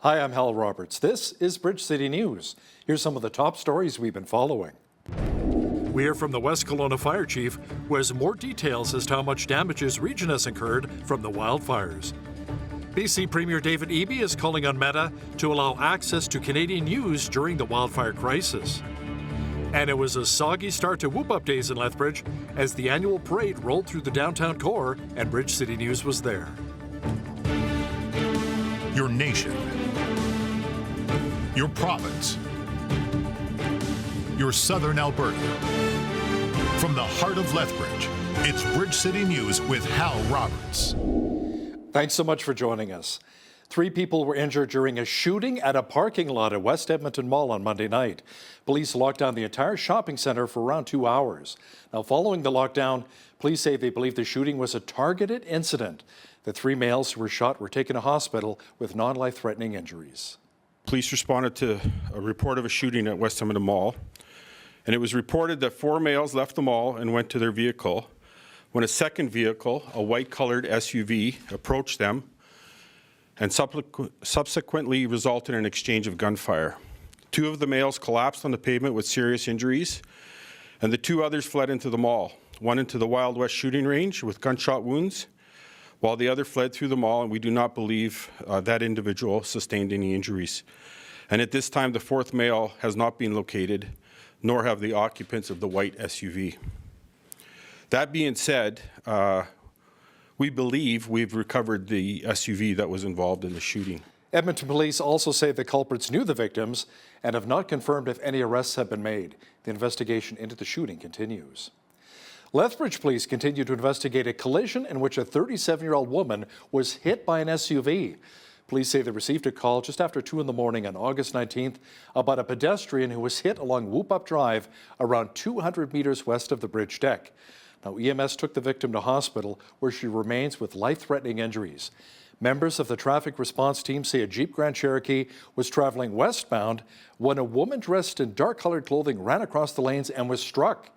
Hi, I'm Hal Roberts. This is Bridge City News. Here's some of the top stories we've been following. We hear from the West Kelowna Fire Chief, who has more details as to how much damage his region has incurred from the wildfires. BC Premier David Eby is calling on Meta to allow access to Canadian news during the wildfire crisis. And it was a soggy start to Whoop Up Days in Lethbridge as the annual parade rolled through the downtown core, and Bridge City News was there. Your nation. Your province. Your southern Alberta. From the heart of Lethbridge, it's Bridge City News with Hal Roberts. Thanks so much for joining us. 3 people were injured during a shooting at a parking lot at West Edmonton Mall on Monday night. Police locked down the entire shopping centre for around 2 hours. Now, following the lockdown, police say they believe the shooting was a targeted incident. The 3 males who were shot were taken to hospital with non-life-threatening injuries. Police responded to a report of a shooting at West Edmonton Mall, and it was reported that 4 males left the mall and went to their vehicle when a second vehicle, a white-colored SUV, approached them and subsequently resulted in an exchange of gunfire. 2 of the males collapsed on the pavement with serious injuries, and the 2 others fled into the mall, one into the Wild West shooting range with gunshot wounds, while the other fled through the mall, and we do not believe that individual sustained any injuries. And at this time, the 4th male has not been located, nor have the occupants of the white SUV. That being said, we believe we've recovered the SUV that was involved in the shooting. Edmonton police also say the culprits knew the victims and have not confirmed if any arrests have been made. The investigation into the shooting continues. Lethbridge police continue to investigate a collision in which a 37-year-old woman was hit by an SUV. Police say they received a call just after 2 in the morning on August 19th about a pedestrian who was hit along Whoop Up Drive around 200 meters west of the bridge deck. Now, EMS took the victim to hospital where she remains with life-threatening injuries. Members of the traffic response team say a Jeep Grand Cherokee was traveling westbound when a woman dressed in dark-colored clothing ran across the lanes and was struck.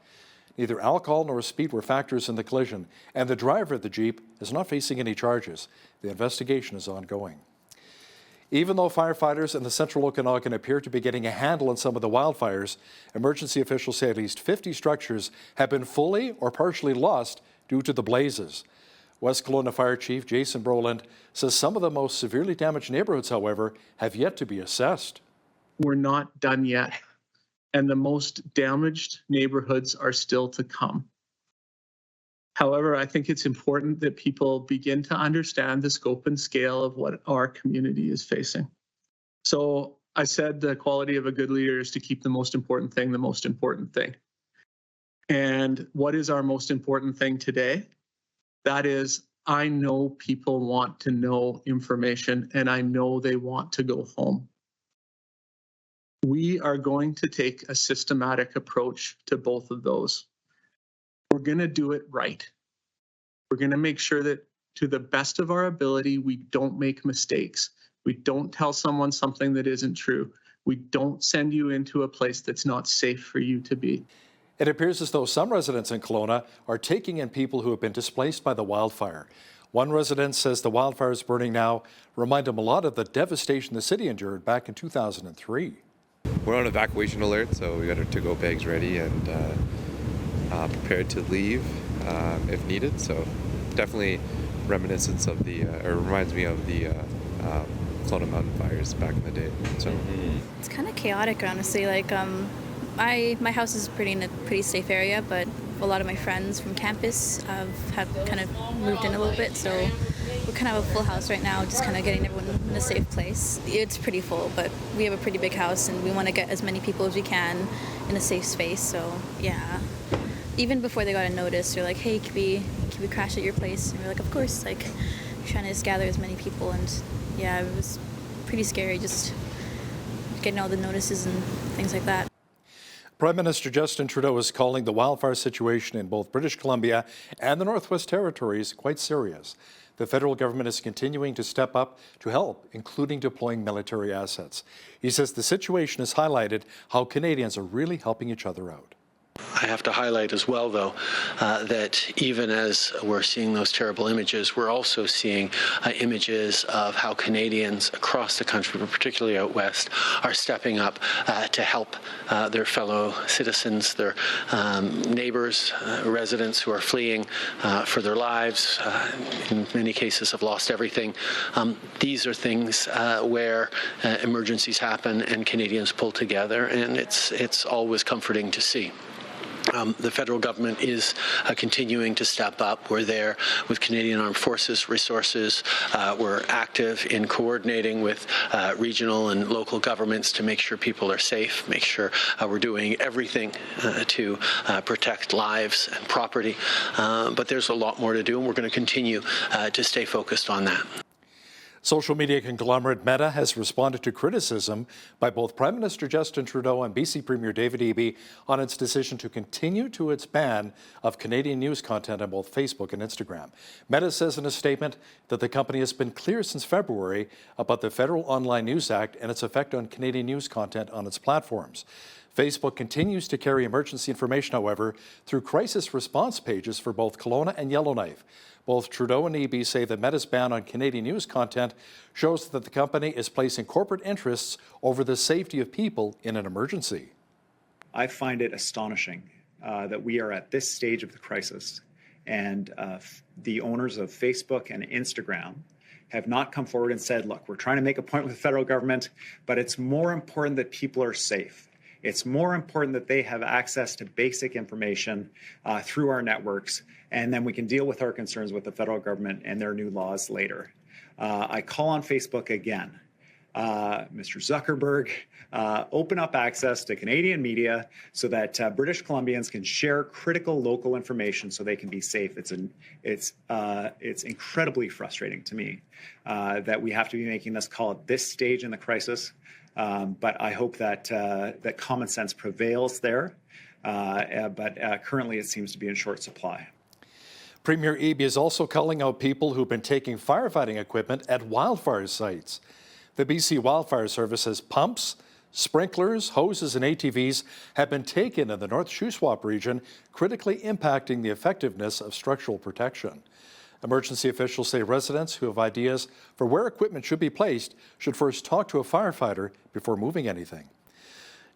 Neither alcohol nor speed were factors in the collision, and the driver of the Jeep is not facing any charges. The investigation is ongoing. Even though firefighters in the central Okanagan appear to be getting a handle on some of the wildfires, emergency officials say at least 50 structures have been fully or partially lost due to the blazes. West Kelowna Fire Chief Jason Brolin says some of the most severely damaged neighborhoods, however, have yet to be assessed. We're not done yet, and the most damaged neighborhoods are still to come. However, I think it's important that people begin to understand the scope and scale of what our community is facing. So I said the quality of a good leader is to keep the most important thing the most important thing. And what is our most important thing today? That is, I know people want to know information, and I know they want to go home. We are going to take a systematic approach to both of those. We're going to do it right. We're going to make sure that to the best of our ability, we don't make mistakes. We don't tell someone something that isn't true. We don't send you into a place that's not safe for you to be. It appears as though some residents in Kelowna are taking in people who have been displaced by the wildfire. One resident says the wildfires burning now remind him a lot of the devastation the city endured back in 2003. We're on evacuation alert, so we got our to-go bags ready and prepared to leave if needed. So definitely reminiscence of or reminds me of the Kelowna mountain fires back in the day. So it's kind of chaotic, honestly. Like my house is in a pretty safe area, but a lot of my friends from campus have kind of moved in a little bit, so we kind of have a full house right now, just kind of getting everyone in a safe place. It's pretty full, but we have a pretty big house and we want to get as many people as we can in a safe space. So yeah, even before they got a notice, they're like, hey, can we crash at your place? And we're like, of course, like trying to just gather as many people. And yeah, it was pretty scary just getting all the notices and things like that. Prime Minister Justin Trudeau is calling the wildfire situation in both British Columbia and the Northwest Territories quite serious. The federal government is continuing to step up to help, including deploying military assets. He says the situation has highlighted how Canadians are really helping each other out. I have to highlight as well, though, that even as we're seeing those terrible images, we're also seeing images of how Canadians across the country, but particularly out west, are stepping up to help their fellow citizens, their neighbors, residents who are fleeing for their lives, in many cases have lost everything. These are things where emergencies happen and Canadians pull together, and it's always comforting to see. The federal government is continuing to step up. We're there with Canadian Armed Forces resources. We're active in coordinating with regional and local governments to make sure people are safe, make sure we're doing everything to protect lives and property. But there's a lot more to do, and we're going to continue to stay focused on that. Social media conglomerate Meta has responded to criticism by both Prime Minister Justin Trudeau and BC Premier David Eby on its decision to continue to its ban of Canadian news content on both Facebook and Instagram. Meta says in a statement that the company has been clear since February about the Federal Online News Act and its effect on Canadian news content on its platforms. Facebook continues to carry emergency information, however, through crisis response pages for both Kelowna and Yellowknife. Both Trudeau and Eby say that Meta's ban on Canadian news content shows that the company is placing corporate interests over the safety of people in an emergency. I find it astonishing that we are at this stage of the crisis and the owners of Facebook and Instagram have not come forward and said, look, we're trying to make a point with the federal government, but it's more important that people are safe. It's more important that they have access to basic information through our networks, and then we can deal with our concerns with the federal government and their new laws later. I call on Facebook again. Mr. Zuckerberg, open up access to Canadian media so that British Columbians can share critical local information so they can be safe. It's incredibly frustrating to me that we have to be making this call at this stage in the crisis. But I hope that that common sense prevails there. But currently, it seems to be in short supply. Premier Eby is also calling out people who've been taking firefighting equipment at wildfire sites. The BC Wildfire Service says pumps, sprinklers, hoses, and ATVs have been taken in the North Shuswap region, critically impacting the effectiveness of structural protection. Emergency officials say residents who have ideas for where equipment should be placed should first talk to a firefighter before moving anything.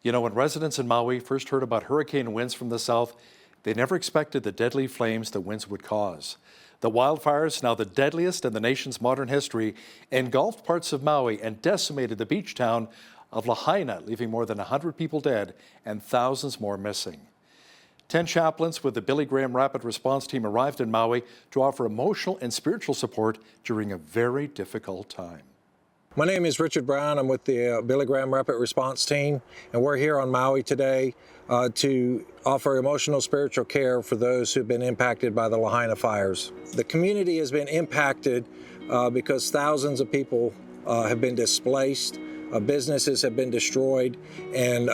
You know, when residents in Maui first heard about hurricane winds from the south, they never expected the deadly flames the winds would cause. The wildfires, now the deadliest in the nation's modern history, engulfed parts of Maui and decimated the beach town of Lahaina, leaving more than 100 people dead and thousands more missing. 10 chaplains with the Billy Graham Rapid Response Team arrived in Maui to offer emotional and spiritual support during a very difficult time. My name is Richard Brown. I'm with the Billy Graham Rapid Response Team, and we're here on Maui today to offer emotional spiritual care for those who've been impacted by the Lahaina fires. The community has been impacted because thousands of people have been displaced. Businesses have been destroyed, and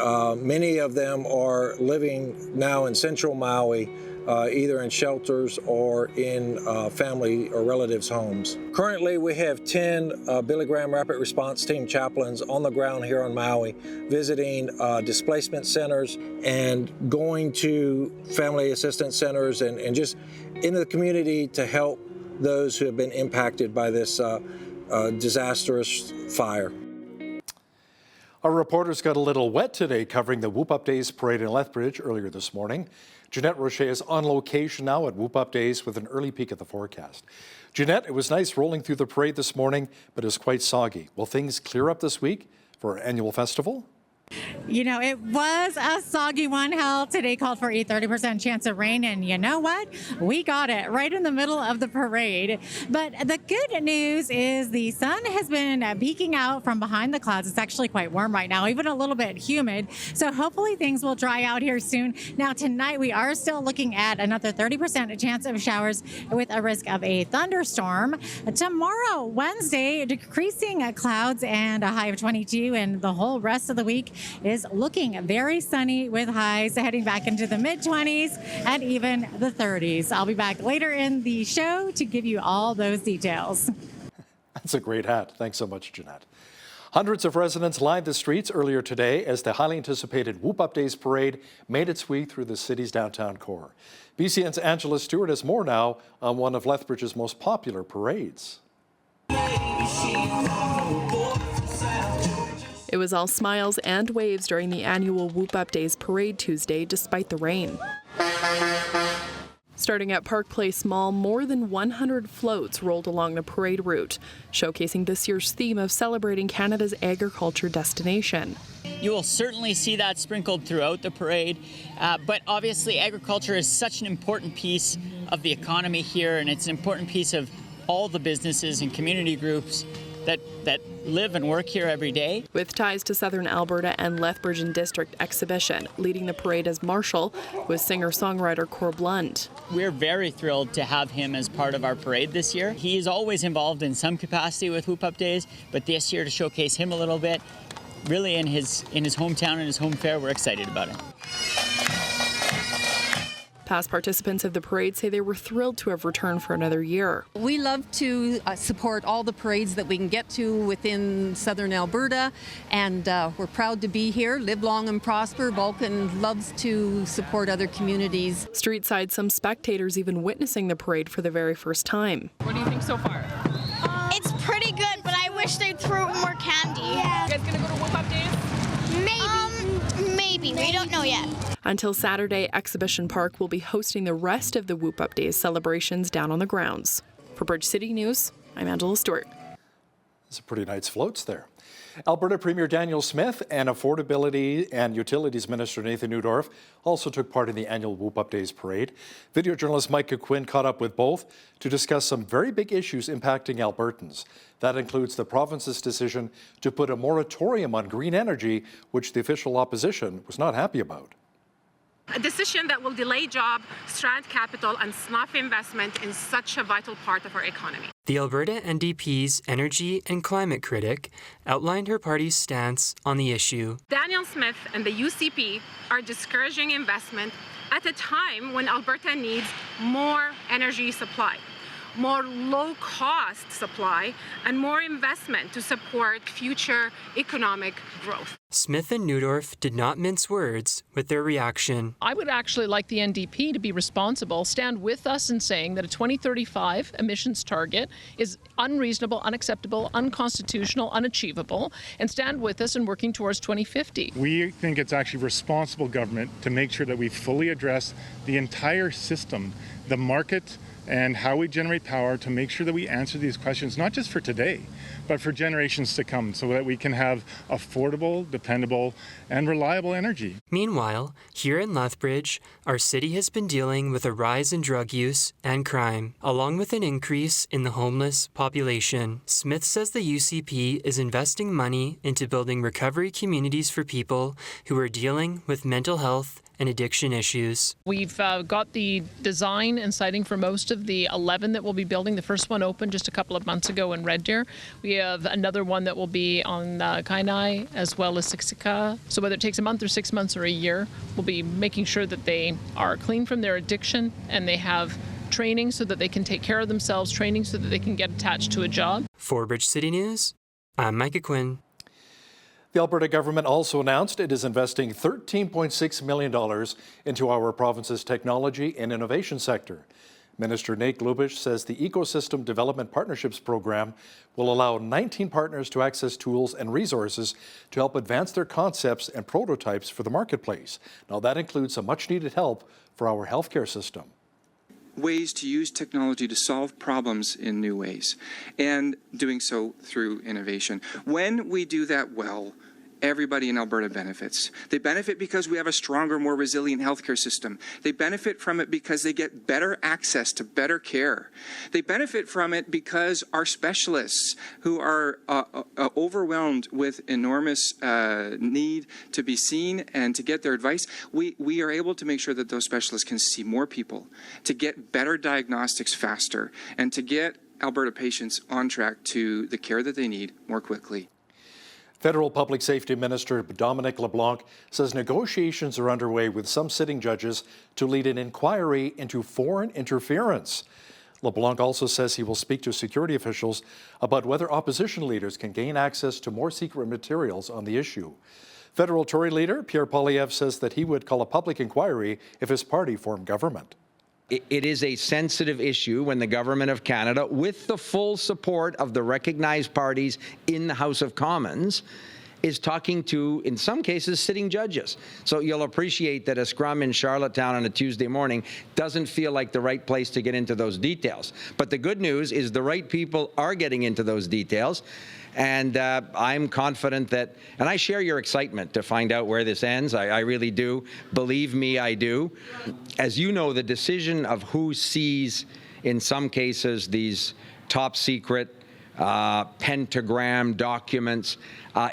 many of them are living now in central Maui, either in shelters or in family or relatives' homes. Currently, we have 10 Billy Graham Rapid Response Team chaplains on the ground here on Maui, visiting displacement centers and going to family assistance centers and just into the community to help those who have been impacted by this disastrous fire. Our reporters got a little wet today covering the Whoop Up Days parade in Lethbridge earlier this morning. Jeanette Rocher is on location now at Whoop Up Days with an early peek at the forecast. Jeanette, it was nice rolling through the parade this morning, but it was quite soggy. Will things clear up this week for our annual festival? You know, it was a soggy one. Hell, today called for a 30% chance of rain, and you know what? We got it right in the middle of the parade. But the good news is the sun has been peeking out from behind the clouds. It's actually quite warm right now, even a little bit humid. So hopefully things will dry out here soon. Now, tonight we are still looking at another 30% chance of showers with a risk of a thunderstorm. Tomorrow, Wednesday, decreasing clouds and a high of 22, and the whole rest of the week is looking very sunny with highs heading back into the mid-20s and even the 30s. I'll be back later in the show to give you all those details. That's a great hat. Thanks so much, Jeanette. Hundreds of residents lined the streets earlier today as the highly anticipated Whoop Up Days parade made its way through the city's downtown core. BCN's Angela Stewart has more now on one of Lethbridge's most popular parades. It was all smiles and waves during the annual Whoop Up Days parade Tuesday, despite the rain. Starting at Park Place Mall, more than 100 floats rolled along the parade route, showcasing this year's theme of celebrating Canada's agriculture destination. You will certainly see that sprinkled throughout the parade, but obviously agriculture is such an important piece of the economy here, and it's an important piece of all the businesses and community groups that live and work here every day. With ties to Southern Alberta and Lethbridge and District Exhibition, leading the parade as marshal was singer-songwriter Cor Blunt. We're very thrilled to have him as part of our parade this year. He is always involved in some capacity with Whoop Up Days, but this year to showcase him a little bit, really in his hometown and his home fair, we're excited about it. Past participants of the parade say they were thrilled to have returned for another year. We love to support all the parades that we can get to within Southern Alberta, and we're proud to be here. Live long and prosper. Vulcan loves to support other communities. Streetside, some spectators even witnessing the parade for the very first time. What do you think so far? It's pretty good, but I wish they'd throw more candy. Yeah. You guys gonna go to Whoop Up Days? Maybe. We don't know yet. Until Saturday, Exhibition Park will be hosting the rest of the Whoop Up Days celebrations down on the grounds. For Bridge City News, I'm Angela Stewart. There's a pretty nice floats there. Alberta Premier Daniel Smith and Affordability and Utilities Minister Nathan Neudorf also took part in the annual Whoop Up Days parade. Video journalist Micah Quinn caught up with both to discuss some very big issues impacting Albertans. That includes the province's decision to put a moratorium on green energy, which the official opposition was not happy about. A decision that will delay job, strand capital, and snuff investment in such a vital part of our economy. The Alberta NDP's energy and climate critic outlined her party's stance on the issue. Daniel Smith and the UCP are discouraging investment at a time when Alberta needs more energy supply, more low-cost supply, and more investment to support future economic growth. Smith and Neudorf did not mince words with their reaction. I would actually like the NDP to be responsible, stand with us in saying that a 2035 emissions target is unreasonable, unacceptable, unconstitutional, unachievable, and stand with us in working towards 2050. We think it's actually responsible government to make sure that we fully address the entire system, the market, and how we generate power to make sure that we answer these questions, not just for today, but for generations to come, so that we can have affordable, dependable, and reliable energy. Meanwhile, here in Lethbridge, our city has been dealing with a rise in drug use and crime, along with an increase in the homeless population. Smith says the UCP is investing money into building recovery communities for people who are dealing with mental health and addiction issues. We've got the design and siting for most of the 11 that we'll be building. The first one opened just a couple of months ago in Red Deer. We have another one that will be on Kainai as well as Siksika. So whether it takes a month or 6 months or a year, we'll be making sure that they are clean from their addiction and they have training so that they can take care of themselves, training so that they can get attached to a job. For Bridge City News, I'm Micah Quinn. The Alberta government also announced it is investing $13.6 million into our province's technology and innovation sector. Minister Nate Lethbridge says the Ecosystem Development Partnerships Program will allow 19 partners to access tools and resources to help advance their concepts and prototypes for the marketplace. Now that includes some much-needed help for our healthcare system. Ways to use technology to solve problems in new ways, and doing so through innovation. When we do that well, everybody in Alberta benefits. They benefit because we have a stronger, more resilient healthcare system. They benefit from it because they get better access to better care. They benefit from it because our specialists, who are overwhelmed with enormous need to be seen and to get their advice, we are able to make sure that those specialists can see more people, to get better diagnostics faster, and to get Alberta patients on track to the care that they need more quickly. Federal Public Safety Minister Dominic LeBlanc says negotiations are underway with some sitting judges to lead an inquiry into foreign interference. LeBlanc also says he will speak to security officials about whether opposition leaders can gain access to more secret materials on the issue. Federal Tory leader Pierre Poilievre says that he would call a public inquiry if his party formed government. It is a sensitive issue when the Government of Canada, with the full support of the recognized parties in the House of Commons, is talking to, in some cases, sitting judges. So you'll appreciate that a scrum in Charlottetown on a Tuesday morning doesn't feel like the right place to get into those details. But the good news is the right people are getting into those details. And I'm confident that, and I share your excitement to find out where this ends. I really do. Believe me, I do. As you know, the decision of who sees, in some cases, these top secret pentagram documents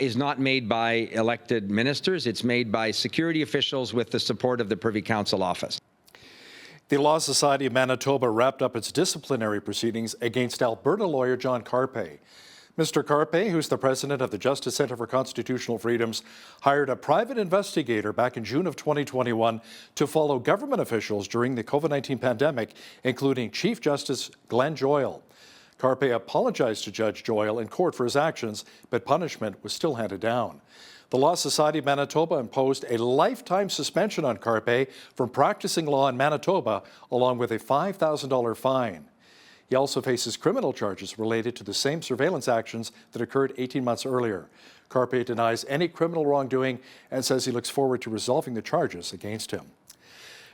is not made by elected ministers. It's made by security officials with the support of the Privy Council office. The Law Society of Manitoba wrapped up its disciplinary proceedings against Alberta lawyer John Carpe. Mr. Carpe, who's the president of the Justice Centre for Constitutional Freedoms, hired a private investigator back in June of 2021 to follow government officials during the COVID-19 pandemic, including Chief Justice Glenn Joyal. Carpe apologized to Judge Joyal in court for his actions, but punishment was still handed down. The Law Society of Manitoba imposed a lifetime suspension on Carpe from practicing law in Manitoba, along with a $5,000 fine. He also faces criminal charges related to the same surveillance actions that occurred 18 months earlier. Carpe denies any criminal wrongdoing and says he looks forward to resolving the charges against him.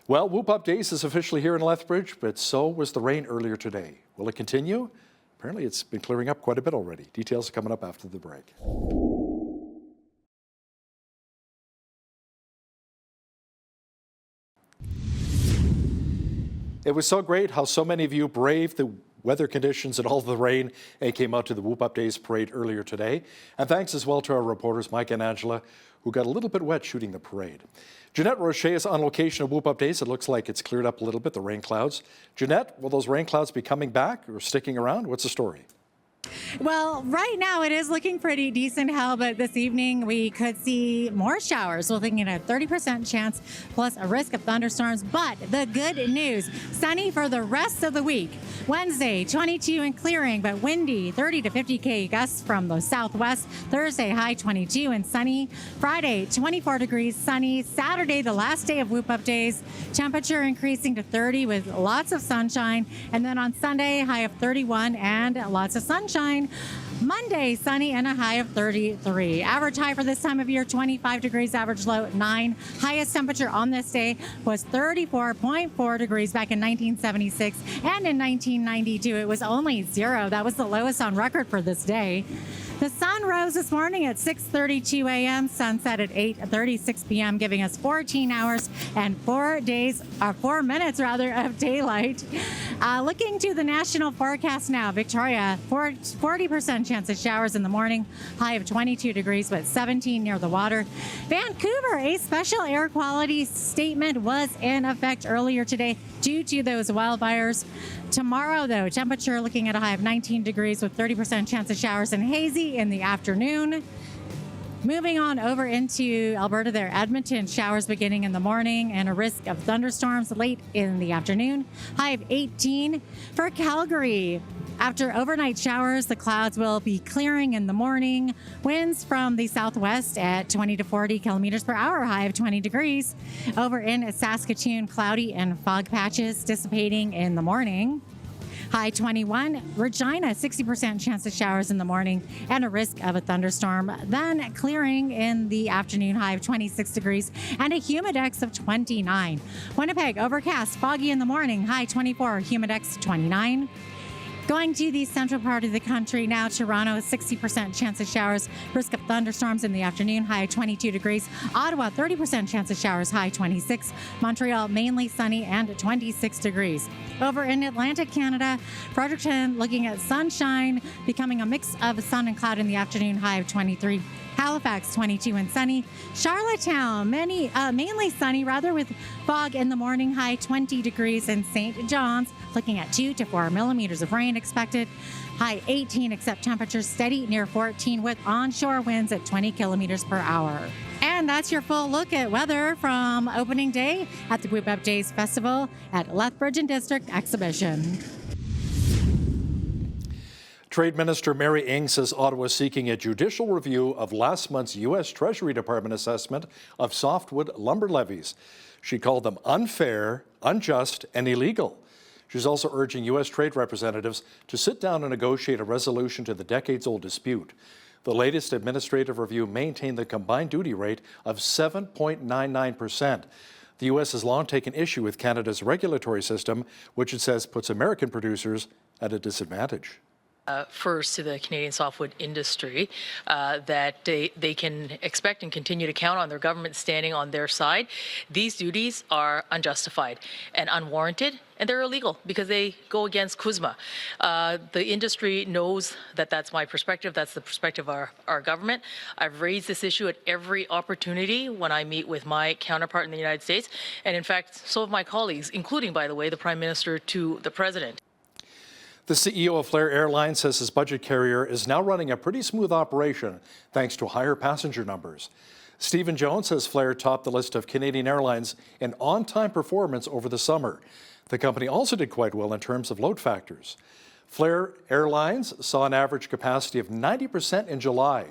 Well, Whoop Up Days is officially here in Lethbridge, but so was the rain earlier today. Will it continue? Apparently it's been clearing up quite a bit already. Details are coming up after the break. It was so great how so many of you braved the weather conditions and all the rain and came out to the Whoop Up Days parade earlier today. And thanks as well to our reporters, Mike and Angela, who got a little bit wet shooting the parade. Jeanette Roche is on location at Whoop Up Days. It looks like it's cleared up a little bit, the rain clouds. Jeanette, will those rain clouds be coming back or sticking around? What's the story? Well, right now it is looking pretty decent, Hal, but this evening we could see more showers. We're looking at a 30% chance plus a risk of thunderstorms. But the good news, sunny for the rest of the week. Wednesday, 22 and clearing, but windy, 30 to 50 gusts from the southwest. Thursday, high 22 and sunny. Friday, 24 degrees, sunny. Saturday, the last day of Whoop Up Days, temperature increasing to 30 with lots of sunshine. And then on Sunday, high of 31 and lots of sunshine. Monday, sunny and a high of 33. Average high for this time of year, 25 degrees, average low 9. Highest temperature on this day was 34.4 degrees back in 1976. And in 1992, it was only 0. That was the lowest on record for this day. The sun rose this morning at 6:32 a.m., sunset at 8:36 p.m., giving us 14 hours and 4 minutes of daylight. Looking to the national forecast now, Victoria, 40% chance of showers in the morning, high of 22 degrees, but 17 near the water. Vancouver, a special air quality statement was in effect earlier today due to those wildfires. Tomorrow, though, temperature looking at a high of 19 degrees with 30% chance of showers and hazy in the afternoon. Moving on over into Alberta there, Edmonton, showers beginning in the morning and a risk of thunderstorms late in the afternoon. High of 18. For Calgary, after overnight showers, the clouds will be clearing in the morning. Winds from the southwest at 20 to 40 kilometers per hour, high of 20 degrees. Over in Saskatoon, cloudy and fog patches dissipating in the morning. High 21. Regina, 60% chance of showers in the morning and a risk of a thunderstorm. Then clearing in the afternoon, high of 26 degrees and a humidex of 29. Winnipeg, overcast, foggy in the morning, high 24, humidex 29. Going to the central part of the country now, Toronto, 60% chance of showers, risk of thunderstorms in the afternoon, high 22 degrees. Ottawa, 30% chance of showers, high 26. Montreal, mainly sunny and 26 degrees. Over in Atlantic Canada, Fredericton looking at sunshine, becoming a mix of sun and cloud in the afternoon, high of 23. Halifax, 22 and sunny. Charlottetown, mainly sunny, rather with fog in the morning, high 20 degrees. And St. John's, looking at 2 to 4 millimeters of rain expected, high 18, except temperatures steady near 14 with onshore winds at 20 kilometers per hour. And that's your full look at weather from opening day at the Whoop Up Days Festival at Lethbridge and District Exhibition. Trade Minister Mary Ng says Ottawa is seeking a judicial review of last month's U.S. Treasury Department assessment of softwood lumber levies. She called them unfair, unjust, and illegal. She's also urging U.S. trade representatives to sit down and negotiate a resolution to the decades-old dispute. The latest administrative review maintained the combined duty rate of 7.99%. The U.S. has long taken issue with Canada's regulatory system, which it says puts American producers at a disadvantage. First to the Canadian softwood industry, that they can expect and continue to count on their government standing on their side. These duties are unjustified and unwarranted, and they're illegal because they go against CUSMA. The industry knows that that's my perspective. That's the perspective of our government. I've raised this issue at every opportunity when I meet with my counterpart in the United States, and in fact, so have my colleagues, including, by the way, the Prime Minister to the President. The CEO of Flair Airlines says his budget carrier is now running a pretty smooth operation thanks to higher passenger numbers. Stephen Jones says Flair topped the list of Canadian airlines in on-time performance over the summer. The company also did quite well in terms of load factors. Flair Airlines saw an average capacity of 90% in July.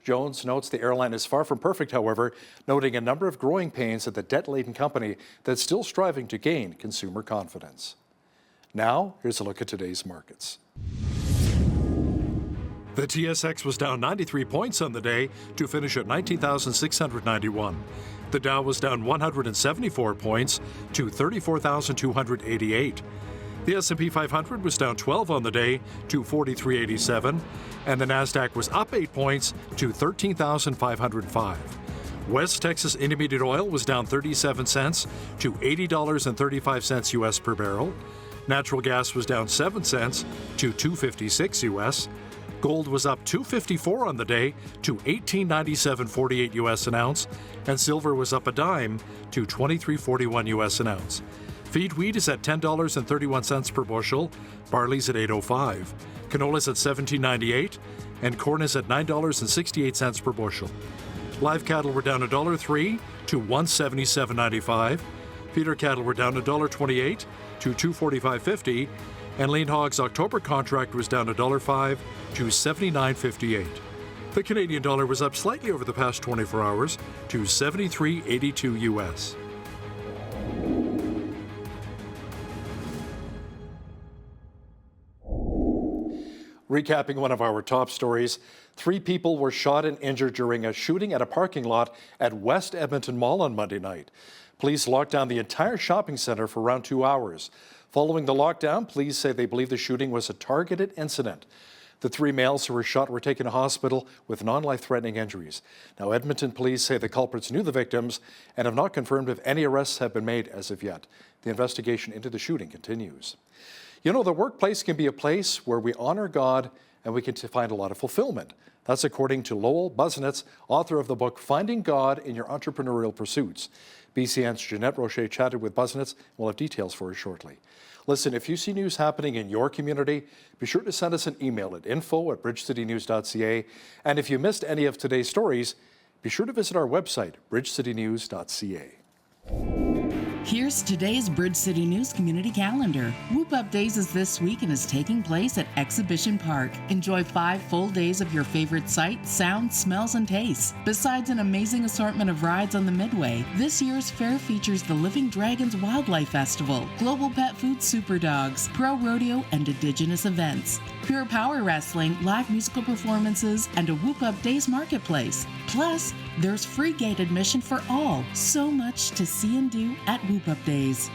Jones notes the airline is far from perfect, however, noting a number of growing pains at the debt-laden company that's still striving to gain consumer confidence. Now, here's a look at today's markets. The TSX was down 93 points on the day to finish at 19,691. The Dow was down 174 points to 34,288. The S&P 500 was down 12 on the day to 4387, and the Nasdaq was up 8 points to 13,505. West Texas Intermediate oil was down 37 cents to $80.35 U.S. per barrel. Natural gas was down 7 cents to $2.56 U.S. Gold was up $2.54 on the day to $18.9748 U.S. an ounce, and silver was up a dime to $23.41 U.S. an ounce. Feed wheat is at $10.31 per bushel, barley's at $8.05, canola's at $17.98, and corn is at $9.68 per bushel. Live cattle were down $1.03 to $177.95. Feeder cattle were down $1.28 to $245.50, and lean hogs October contract was down $1.05 to $79.58. The Canadian dollar was up slightly over the past 24 hours to $73.82 U.S. Recapping one of our top stories, 3 people were shot and injured during a shooting at a parking lot at West Edmonton Mall on Monday night. Police locked down the entire shopping center for around 2 hours. Following the lockdown, police say they believe the shooting was a targeted incident. The 3 males who were shot were taken to hospital with non-life-threatening injuries. Now, Edmonton police say the culprits knew the victims and have not confirmed if any arrests have been made as of yet. The investigation into the shooting continues. You know, the workplace can be a place where we honor God and we can find a lot of fulfillment. That's according to Lowell Busnitz, author of the book Finding God in Your Entrepreneurial Pursuits. BCN's Jeanette Rocher chatted with Busnitz. We'll have details for her shortly. Listen, if you see news happening in your community, be sure to send us an email at info@bridgecitynews.ca. And if you missed any of today's stories, be sure to visit our website, bridgecitynews.ca. Here's today's Bridge City News Community Calendar. Whoop Up Days is this week and is taking place at Exhibition Park. Enjoy 5 full days of your favorite sights, sounds, smells, and tastes. Besides an amazing assortment of rides on the Midway, this year's fair features the Living Dragons Wildlife Festival, Global Pet Food Super Dogs, Pro Rodeo, and Indigenous events. Pure Power Wrestling, live musical performances, and a Whoop Up Days marketplace. Plus, there's free gate admission for all. So much to see and do at Whoop Up Days.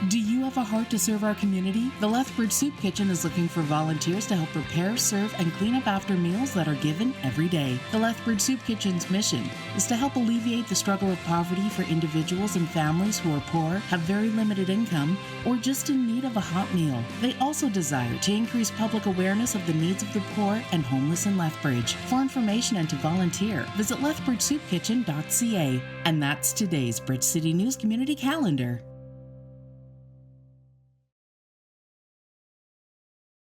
Do you have a heart to serve our community? The Lethbridge Soup Kitchen is looking for volunteers to help prepare, serve, and clean up after meals that are given every day. The Lethbridge Soup Kitchen's mission is to help alleviate the struggle of poverty for individuals and families who are poor, have very limited income, or just in need of a hot meal. They also desire to increase public awareness of the needs of the poor and homeless in Lethbridge. For information and to volunteer, visit lethbridgesoupkitchen.ca. And that's today's Bridge City News Community Calendar.